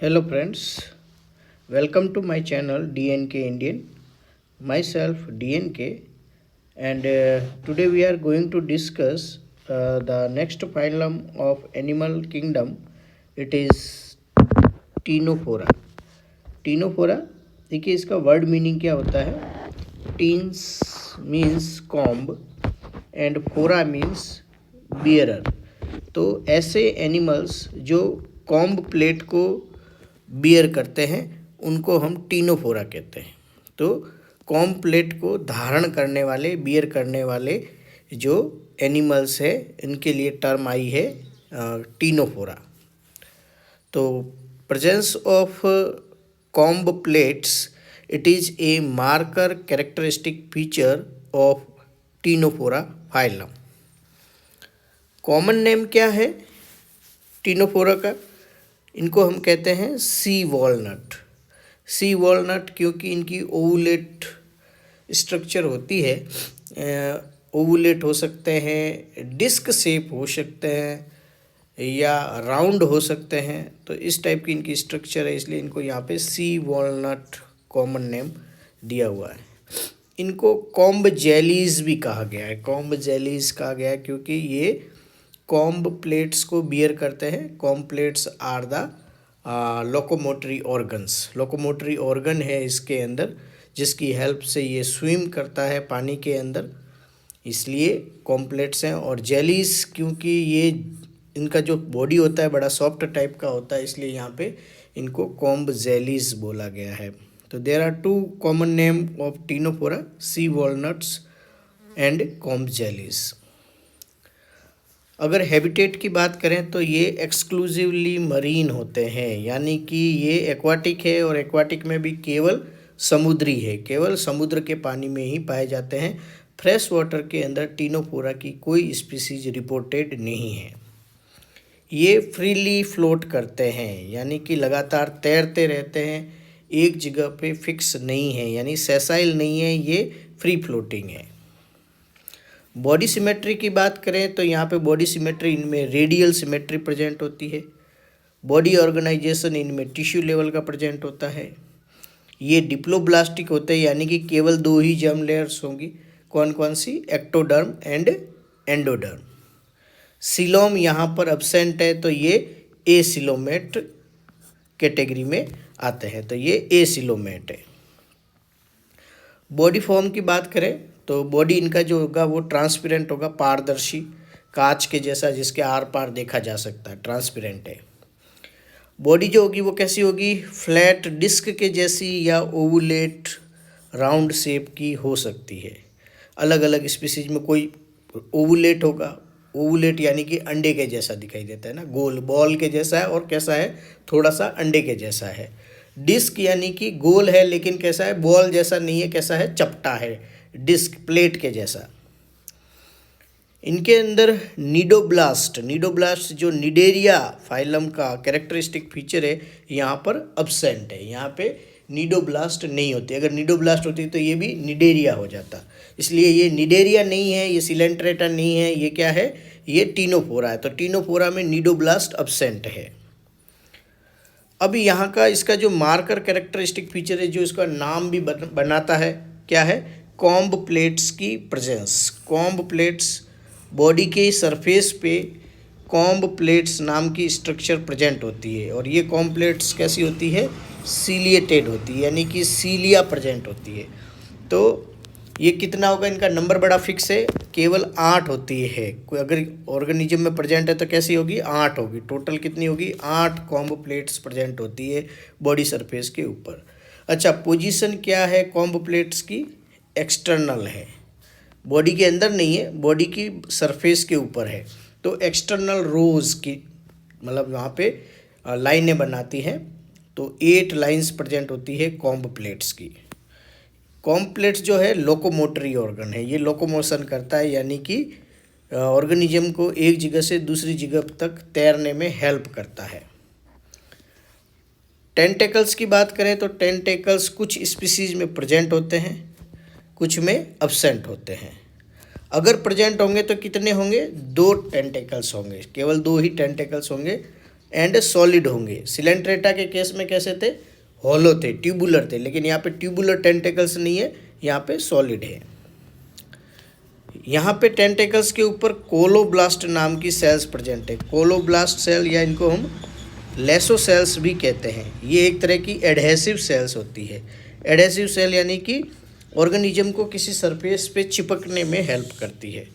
Hello friends, welcome to my channel DNK Indian. Myself DNK, and today we are going to discuss the next phylum of animal kingdom. It is Ctenophora. Ctenophora, देखिए इसका word meaning क्या होता है. Teens means comb and फोरा means bearer. तो ऐसे animals जो comb plate को बियर करते हैं उनको हम टीनोफोरा कहते हैं. तो कॉम्ब प्लेट को धारण करने वाले, बियर करने वाले जो एनिमल्स है इनके लिए टर्म आई है टीनोफोरा. तो presence of comb plates, it is a marker characteristic feature of Ctenophora phylum. Common name क्या है टीनोफोरा का? इनको हम कहते हैं सी वॉलनट. सी वॉलनट क्योंकि इनकी ओवुलेट स्ट्रक्चर होती है. ओवुलेट हो सकते हैं, डिस्क शेप हो सकते हैं या राउंड हो सकते हैं. तो इस टाइप की इनकी स्ट्रक्चर है, इसलिए इनको यहाँ पे सी वॉलनट कॉमन नेम दिया हुआ है. इनको कॉम्ब जेलीज भी कहा गया है. कॉम्ब जेलीज कहा गया है क्योंकि ये कॉम्ब प्लेट्स को बियर करते हैं. Comb plates are the locomotory organs. Locomotory organ है इसके अंदर, जिसकी हेल्प से ये स्विम करता है पानी के अंदर, इसलिए कॉम्ब प्लेट्स हैं. और जेलीज क्योंकि ये इनका जो बॉडी होता है बड़ा सॉफ्ट टाइप का होता है, इसलिए यहाँ पे इनको कॉम्ब जेलीज बोला गया है. तो there are two common name of ctenophora, sea walnuts and comb jellies. अगर हैबिटेट की बात करें तो ये एक्सक्लूसिवली मरीन होते हैं, यानी कि ये एक्वाटिक है और एक्वाटिक में भी केवल समुद्री है, केवल समुद्र के पानी में ही पाए जाते हैं. फ्रेश वाटर के अंदर टीनोफोरा की कोई स्पीसीज रिपोर्टेड नहीं है. ये फ्रीली फ्लोट करते हैं, यानी कि लगातार तैरते रहते हैं, एक जगह पे फिक्स नहीं है, यानी सेसाइल नहीं है, ये फ्री फ्लोटिंग है. बॉडी सिमेट्री की बात करें तो यहाँ पे बॉडी सिमेट्री इनमें रेडियल सिमेट्री प्रेजेंट होती है. बॉडी ऑर्गेनाइजेशन इनमें टिश्यू लेवल का प्रेजेंट होता है. ये डिप्लोब्लास्टिक होते हैं, यानी कि केवल 2 ही जर्म लेयर्स होंगी. कौन कौन सी? Ectoderm and endoderm. सिलोम यहाँ पर अब्सेंट है, तो ये एसिलोमेट कैटेगरी में आते हैं. तो ये एसिलोमेट है. बॉडी फॉर्म की बात करें तो बॉडी इनका जो होगा वो ट्रांसपेरेंट होगा, पारदर्शी, कांच के जैसा, जिसके आर पार देखा जा सकता है, ट्रांसपेरेंट है. बॉडी जो होगी वो कैसी होगी? फ्लैट डिस्क के जैसी या ओवुलेट राउंड शेप की हो सकती है. अलग अलग स्पीसीज में कोई ओवुलेट होगा. ओवुलेट यानी कि अंडे के जैसा दिखाई देता है ना, गोल बॉल के जैसा है, और कैसा है? थोड़ा सा अंडे के जैसा है. डिस्क यानी कि गोल है लेकिन कैसा है? बॉल जैसा नहीं है, कैसा है? चपटा है, डिस्क प्लेट के जैसा. इनके अंदर नीडोब्लास्ट, नीडोब्लास्ट जो निडेरिया फाइलम का कैरेक्टरिस्टिक फीचर है, यहाँ पर अब्सेंट है. यहाँ पे नीडोब्लास्ट नहीं होती. अगर नीडोब्लास्ट होती तो ये भी निडेरिया हो जाता, इसलिए ये निडेरिया नहीं है, ये सिलेंट्रेटा नहीं है, ये क्या है? ये टीनोफोरा है. तो टीनोफोरा में नीडोब्लास्ट अब्सेंट है. अब यहाँ का इसका जो मार्कर कैरेक्टरिस्टिक फीचर है, जो इसका नाम भी बनाता है, क्या है? कॉम्ब प्लेट्स की प्रेजेंस. कॉम्ब प्लेट्स, बॉडी के सरफेस पे कॉम्ब प्लेट्स नाम की स्ट्रक्चर प्रेजेंट होती है. और ये कॉम्ब प्लेट्स कैसी होती है? सीलिएटेड होती है, यानी कि सीलिया प्रेजेंट होती है. तो ये कितना होगा? इनका नंबर बड़ा फिक्स है, केवल 8 होती है. कोई अगर ऑर्गेनिज्म में प्रेजेंट है तो कैसी होगी? 8 होगी. टोटल कितनी होगी? 8 कॉम्ब प्लेट्स प्रेजेंट होती है बॉडी सरफेस के ऊपर. अच्छा, पोजीशन क्या है कॉम्ब प्लेट्स की? एक्सटर्नल है, बॉडी के अंदर नहीं है, बॉडी की सरफेस के ऊपर है. तो एक्सटर्नल रोज की, मतलब वहाँ पे लाइनें बनाती हैं. तो 8 लाइंस प्रेजेंट होती है कॉम्ब प्लेट्स की. कॉम्ब प्लेट्स जो है लोकोमोटरी ऑर्गन है, ये लोकोमोशन करता है, यानी कि ऑर्गेनिज्म को एक जगह से दूसरी जगह तक तैरने में हेल्प करता है. टेंटेकल्स की बात करें तो टेंटेकल्स कुछ स्पीसीज में प्रेजेंट होते हैं, कुछ में अब्सेंट होते हैं. अगर प्रेजेंट होंगे तो कितने होंगे? 2 टेंटेकल्स होंगे, केवल 2 ही टेंटेकल्स होंगे. एंड सॉलिड होंगे। सिलेंट्रेटा के केस में कैसे थे, हॉलो थे, ट्यूबुलर थे, लेकिन यहाँ पे ट्यूबुलर टेंटेकल्स नहीं है, यहाँ पे सॉलिड है। यहाँ पे टेंटेकल्स के ऊपर कोलोब्लास्ट नाम की सेल्स प्रेजेंट है। कोलोब्लास्ट सेल या इनको हम लेसो सेल्स भी कहते हैं। ये एक तरह की एडहेसिव सेल्स होती है। एडहेसिव सेल यानी कि ऑर्गेनिज्म को किसी सरफेस पे चिपकने में हेल्प करती है।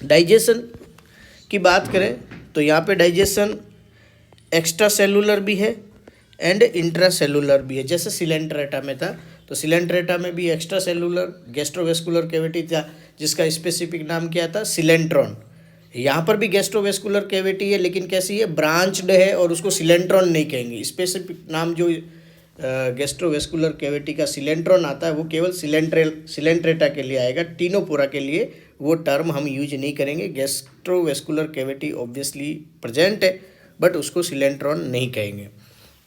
डाइजेशन की बात करें तो यहाँ पे डाइजेशन एक्स्ट्रा सेलुलर भी है एंड इंट्रा सेलुलर भी है। जैसे सिलेंट्रेटा में था, तो सिलेंट्रेटा में भी एक्स्ट्रा सेलुलर गैस्ट्रोवेस्कुलर कैविटी था, जिसका स्पेसिफिक नाम क्या था, सिलेंट्रॉन। यहाँ पर भी गैस्ट्रोवेस्कुलर कैविटी है, लेकिन कैसी है, ब्रांच्ड है, और उसको सिलेंट्रॉन नहीं कहेंगे। स्पेसिफिक नाम जो गैस्ट्रोवेस्कुलर कैविटी का सिलेंट्रॉन आता है वो केवल सिलेंट्रेटा के लिए आएगा। टीनोपोरा के लिए वो टर्म हम यूज नहीं करेंगे। गैस्ट्रोवेस्कुलर कैविटी ऑब्वियसली प्रेजेंट है, बट उसको सिलेंट्रॉन नहीं कहेंगे।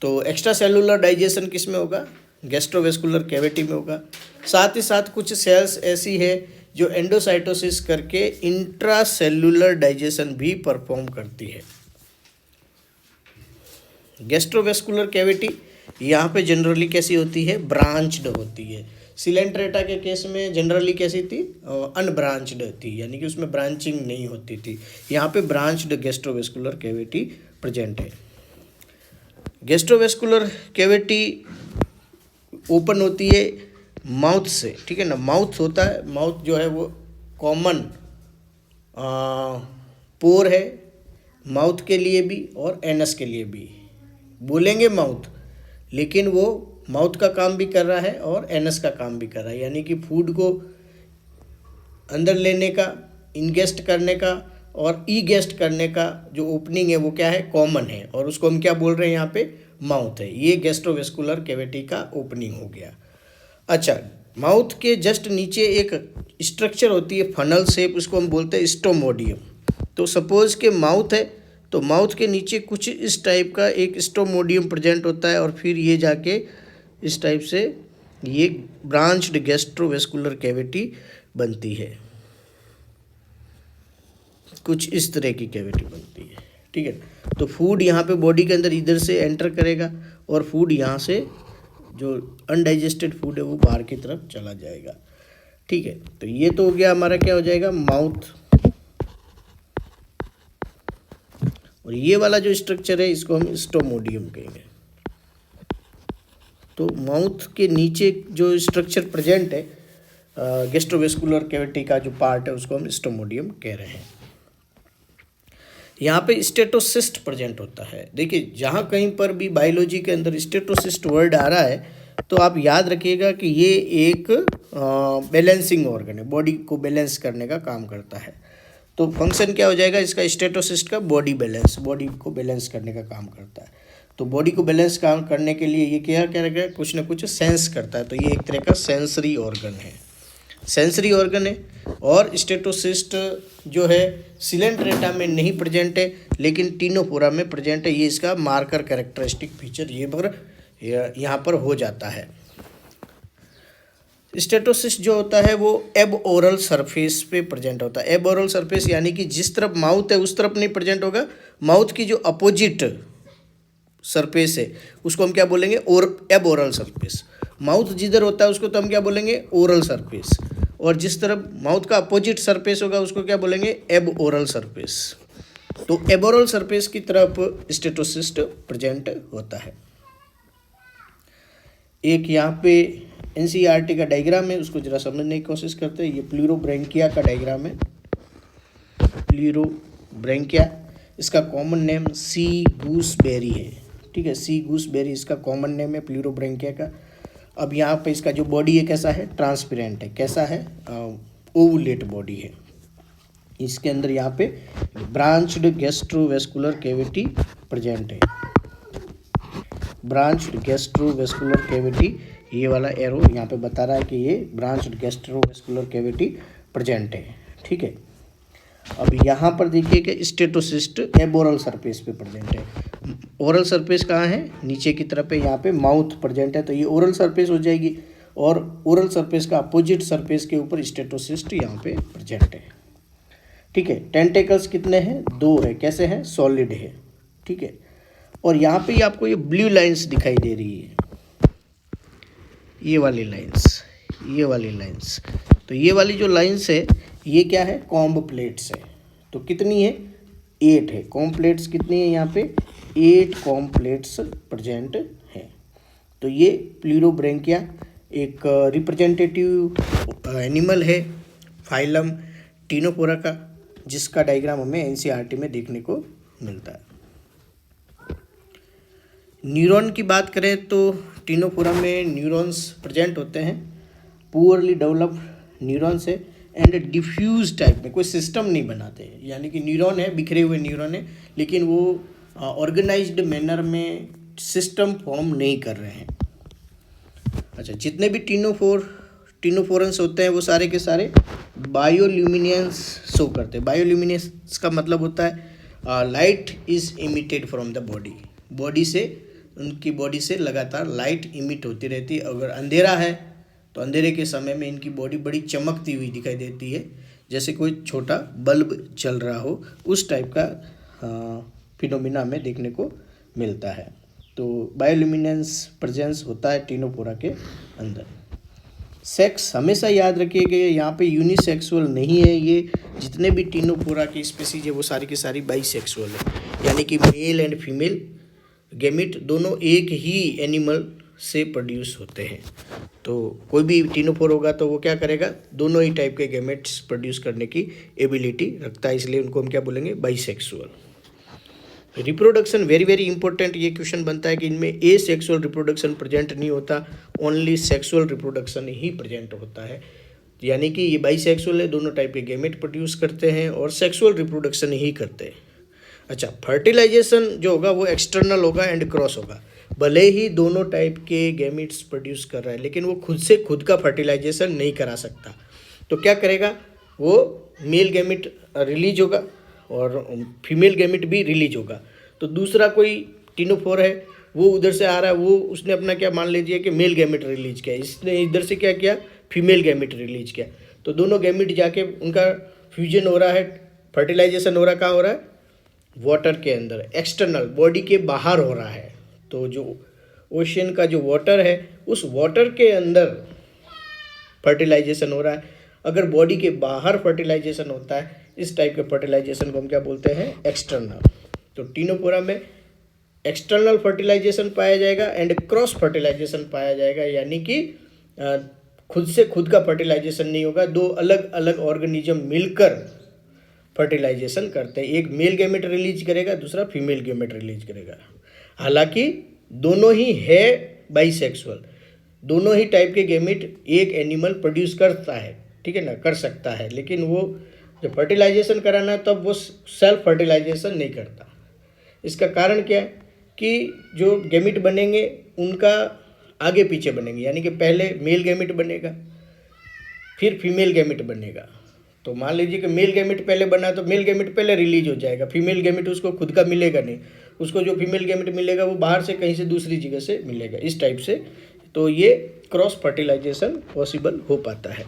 तो एक्स्ट्रा सेलुलर डाइजेशन किस में होगा, गैस्ट्रोवेस्कुलर कैविटी में होगा। साथ ही साथ कुछ सेल्स ऐसी है जो एंडोसाइटोसिस करके इंट्रा सेलुलर डाइजेशन भी परफॉर्म करती है। गैस्ट्रोवेस्कुलर कैविटी यहाँ पे जनरली कैसी होती है, ब्रांच्ड होती है। सिलेंट्रेटा के केस में जनरली कैसी थी, अनब्रांच्ड थी, यानी कि उसमें ब्रांचिंग नहीं होती थी। यहाँ पे ब्रांच्ड गैस्ट्रोवेस्कुलर कैविटी प्रेजेंट है। गैस्ट्रोवेस्कुलर कैविटी ओपन होती है माउथ से, ठीक है ना। माउथ होता है, माउथ जो है वो कॉमन पोर है, माउथ के लिए भी और एनस के लिए भी। बोलेंगे माउथ, लेकिन वो माउथ का काम भी कर रहा है और एनस का काम भी कर रहा है, यानी कि फूड को अंदर लेने का, इनगेस्ट करने का और ईगेस्ट करने का जो ओपनिंग है वो क्या है, कॉमन है, और उसको हम क्या बोल रहे हैं यहाँ पे, माउथ है। ये गैस्ट्रोवेस्कुलर कैविटी का ओपनिंग हो गया। अच्छा, माउथ के जस्ट नीचे एक स्ट्रक्चर होती है फनल शेप, उसको हम बोलते हैं स्टोमोडियम। तो सपोज के माउथ है, तो माउथ के नीचे कुछ इस टाइप का एक स्टोमोडियम प्रेजेंट होता है, और फिर ये जाके इस टाइप से ये ब्रांच्ड गैस्ट्रोवेस्कुलर कैविटी बनती है। कुछ इस तरह की कैविटी बनती है, ठीक है। तो फूड यहाँ पे बॉडी के अंदर इधर से एंटर करेगा, और फूड यहाँ से जो अनडाइजेस्टेड फूड है वो बाहर की तरफ चला जाएगा, ठीक है। तो ये तो हो गया हमारा, क्या हो जाएगा, माउथ। और ये वाला जो स्ट्रक्चर है इसको हम स्टोमोडियम कहेंगे। तो माउथ के नीचे जो स्ट्रक्चर प्रेजेंट है गैस्ट्रोवेस्कुलर कैविटी का जो पार्ट है उसको हम स्टोमोडियम कह रहे हैं। यहाँ पे स्टेटोसिस्ट प्रेजेंट होता है। देखिए, जहाँ कहीं पर भी बायोलॉजी के अंदर स्टेटोसिस्ट वर्ड आ रहा है तो आप याद रखिएगा कि ये एक बैलेंसिंग ऑर्गन है, बॉडी को बैलेंस करने का काम करता है। तो फंक्शन क्या हो जाएगा इसका, स्टेटोसिस्ट का, बॉडी बैलेंस, बॉडी को बैलेंस करने का काम करता है। तो बॉडी को बैलेंस काम करने के लिए ये क्या क्या रखेगा, कुछ ना कुछ सेंस करता है। तो ये एक तरह का सेंसरी ऑर्गन है, सेंसरी ऑर्गन है। और स्टेटोसिस्ट जो है सिलेंट्रेटा में नहीं प्रेजेंट है, लेकिन टीनोपोरा में प्रेजेंट है। ये इसका मार्कर कैरेक्टरिस्टिक फीचर ये पर यहाँ पर हो जाता है। स्टेटोसिस्ट जो होता है वो एब ओरल सरफेस पे प्रेजेंट होता है। एब ओरल सरफेस यानी कि जिस तरफ माउथ है उस तरफ नहीं प्रेजेंट होगा, माउथ की जो अपोजिट सरफेस है उसको हम क्या बोलेंगे, एब ओरल सरफेस। माउथ जिधर होता है उसको तो हम क्या बोलेंगे, ओरल सरफेस, और जिस तरफ माउथ का अपोजिट सरफेस होगा उसको क्या बोलेंगे, एब ओरल सरफेस। तो एब ओरल सरफेस की तरफ स्टेटोसिस्ट प्रेजेंट होता है। एक यहाँ पे एनसीईआरटी का डायग्राम है, उसको जरा समझने की कोशिश करते हैं। ये प्लूरोब्रैंकिया का डायग्राम है, प्लूरोब्रैंकिया, इसका कॉमन नेम सी गूसबेरी है, ठीक है। सी गूसबेरी इसका कॉमन नेम है प्लूरोब्रैंकिया का। अब यहाँ पे इसका जो बॉडी है कैसा है, ट्रांसपेरेंट है, कैसा है, ओवुलेट बॉडी है। इसके अंदर यहाँ पे ब्रांच्ड गैस्ट्रोवेस्कुलर कैविटी प्रेजेंट है। ब्रांच्ड गैस्ट्रोवेस्कुलर कैविटी, ये वाला एरो यहाँ पे बता रहा है कि ये ब्रांच्ड गैस्ट्रोवेस्कुलर कैविटी प्रेजेंट है, ठीक है। अब यहाँ पर देखिए कि स्टेटोसिस्ट एब ओरल सरफेस पे प्रेजेंट है। ओरल सरफेस कहाँ है, नीचे की तरफ है, यहाँ पे माउथ प्रेजेंट है, तो ये ओरल सरफेस हो जाएगी। और ओरल सरफेस का अपोजिट सरफेस के ऊपर स्टेटोसिस्ट यहाँ पे प्रेजेंट है, ठीक है। टेंटेकल्स कितने हैं, 2 है, कैसे हैं, सॉलिड है, ठीक है। और यहाँ पे आपको ये ब्लू लाइंस दिखाई दे रही है, ये वाली लाइंस, ये वाली लाइंस। तो ये वाली जो लाइंस है ये क्या है, कॉम्ब प्लेट्स है। तो कितनी है, 8 है। कॉम्ब प्लेट्स कितनी है यहाँ पे, 8 कॉम्ब प्लेट्स प्रेजेंट है। तो ये प्लूरोब्रैंकिया एक रिप्रेजेंटेटिव एनिमल है फाइलम टिनोफोरा का, जिसका डायग्राम हमें एनसीईआरटी में देखने को मिलता है। न्यूरॉन की बात करें तो टिनोफोरा में न्यूरॉन्स प्रेजेंट होते हैं, पुअरली डेवलप्ड न्यूरॉन्स है एंड डिफ्यूज टाइप में, कोई सिस्टम नहीं बनाते हैं। यानी कि न्यूरॉन है, बिखरे हुए न्यूरॉन है, लेकिन वो ऑर्गेनाइज्ड मैनर में सिस्टम फॉर्म नहीं कर रहे हैं। अच्छा, जितने भी टिनोफोरन्स होते हैं वो सारे के सारे बायोल्यूमिनेंस शो करते हैं। बायोल्यूमिनेंस का मतलब होता है light is emitted from the body, body से, उनकी बॉडी से लगातार लाइट इमिट होती रहती है। अगर अंधेरा है तो अंधेरे के समय में इनकी बॉडी बड़ी चमकती हुई दिखाई देती है, जैसे कोई छोटा बल्ब चल रहा हो, उस टाइप का फिनोमिना हमें देखने को मिलता है। तो बायोल्यूमिनेंस प्रेजेंस होता है टिनोफोरा के अंदर। सेक्स हमेशा याद रखिएगा, यहाँ पे यूनिसेक्सुअल नहीं है। ये जितने भी टिनोफोरा की स्पीसीज है वो सारी की सारी बाइसेक्सुअल है, यानी कि मेल एंड फीमेल गैमेट दोनों एक ही एनिमल से प्रोड्यूस होते हैं। तो कोई भी टिनोफोर होगा तो वो क्या करेगा, दोनों ही टाइप के गैमेट्स प्रोड्यूस करने की एबिलिटी रखता है, इसलिए उनको हम क्या बोलेंगे, bisexual. Reproduction very very important, ये क्वेश्चन बनता है कि इनमें ए सेक्सुअल रिप्रोडक्शन प्रेजेंट नहीं होता, ओनली सेक्सुअल रिप्रोडक्शन ही प्रेजेंट होता है। यानी कि ये बाइसेक्सुअल है, दोनों टाइप के गैमेट प्रोड्यूस करते हैं और सेक्सुअल रिप्रोडक्शन ही करते हैं। अच्छा, फर्टिलाइजेशन जो होगा वो एक्सटर्नल होगा एंड क्रॉस होगा। भले ही दोनों टाइप के गैमेट्स प्रोड्यूस कर रहा है, लेकिन वो खुद से खुद का फर्टिलाइजेशन नहीं करा सकता। तो क्या करेगा, वो मेल गैमेट रिलीज होगा और फीमेल गैमेट भी रिलीज होगा। तो दूसरा कोई टिनोफोर है, वो उधर से आ रहा है, वो उसने अपना क्या मान लीजिए कि मेल गैमेट रिलीज किया, इसने इधर से क्या किया, फीमेल गैमेट रिलीज किया। तो दोनों गैमेट जाके उनका फ्यूजन हो रहा है, फर्टिलाइजेशन हो रहा है, कहाँ हो रहा है, वाटर के अंदर, एक्सटर्नल बॉडी के बाहर हो रहा है। तो जो ओशियन का जो वाटर है, उस वाटर के अंदर फर्टिलाइजेशन हो रहा है। अगर बॉडी के बाहर फर्टिलाइजेशन होता है, इस टाइप के फर्टिलाइजेशन को हम क्या बोलते हैं, एक्सटर्नल। तो टिनोफोरा में एक्सटर्नल फर्टिलाइजेशन पाया जाएगा एंड क्रॉस फर्टिलाइजेशन पाया जाएगा, यानी कि खुद से खुद का फर्टिलाइजेशन नहीं होगा, दो अलग अलग ऑर्गेनिज्म मिलकर फर्टिलाइजेशन करते हैं। एक मेल गैमेट रिलीज करेगा, दूसरा फीमेल गैमेट रिलीज करेगा। हालांकि दोनों ही है बाइसेक्सुअल, दोनों ही टाइप के गैमेट एक एनिमल प्रोड्यूस करता है, ठीक है ना, कर सकता है, लेकिन वो जब फर्टिलाइजेशन कराना है तब वो सेल्फ फर्टिलाइजेशन नहीं करता। इसका कारण क्या है कि जो गैमेट बनेंगे उनका आगे पीछे बनेंगे, यानी कि पहले मेल गैमेट बनेगा फिर फीमेल गैमेट बनेगा। तो मान लीजिए कि मेल गैमेट पहले बना तो मेल गैमेट पहले रिलीज हो जाएगा, फीमेल गैमेट उसको खुद का मिलेगा नहीं, उसको जो फीमेल गैमेट मिलेगा वो बाहर से कहीं से दूसरी जगह से मिलेगा, इस टाइप से। तो ये क्रॉस फर्टिलाइजेशन पॉसिबल हो पाता है।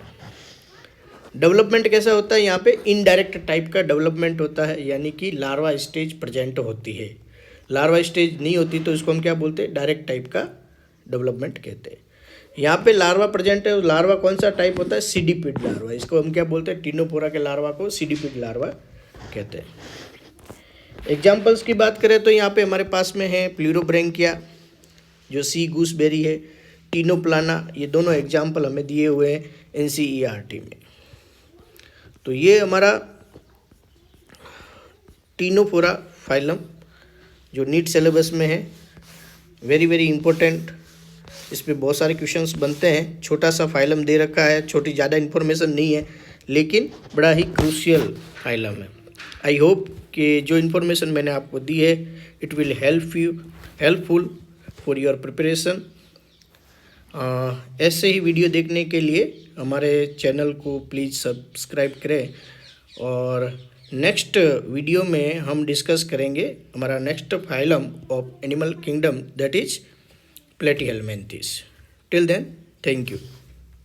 डेवलपमेंट कैसा होता है, यहाँ पे इनडायरेक्ट टाइप का डेवलपमेंट होता है, यानी कि लार्वा स्टेज प्रेजेंट होती है। लार्वा स्टेज नहीं होती तो इसको हम क्या बोलते हैं, डायरेक्ट टाइप का डेवलपमेंट कहते हैं। यहाँ पे लार्वा प्रेजेंट है, लार्वा कौन सा टाइप होता है, सीडीपिड लार्वा, इसको हम क्या बोलते हैं, टिनोफोरा के लार्वा को सीडीपिड लार्वा कहते हैं। एग्जाम्पल्स की बात करें तो यहाँ पे हमारे पास में है प्लूरोब्रैंकिया, जो सी गूसबेरी है, टिनोप्लाना, ये दोनों एग्जाम्पल हमें दिए हुए हैं एनसीईआरटी में। तो ये हमारा टिनोफोरा फाइलम जो नीट सिलेबस में है, वेरी वेरी इंपॉर्टेंट, इस पे बहुत सारे क्वेश्चंस बनते हैं। छोटा सा फाइलम दे रखा है, छोटी ज़्यादा इन्फॉर्मेशन नहीं है, लेकिन बड़ा ही क्रूशियल फाइलम है। आई होप कि जो इन्फॉर्मेशन मैंने आपको दी है it will helpful for your preparation. ऐसे ही वीडियो देखने के लिए हमारे चैनल को प्लीज़ सब्सक्राइब करें, और नेक्स्ट वीडियो में हम डिस्कस करेंगे हमारा next phylum of animal kingdom, that is platyhelminthes. Till then, thank you.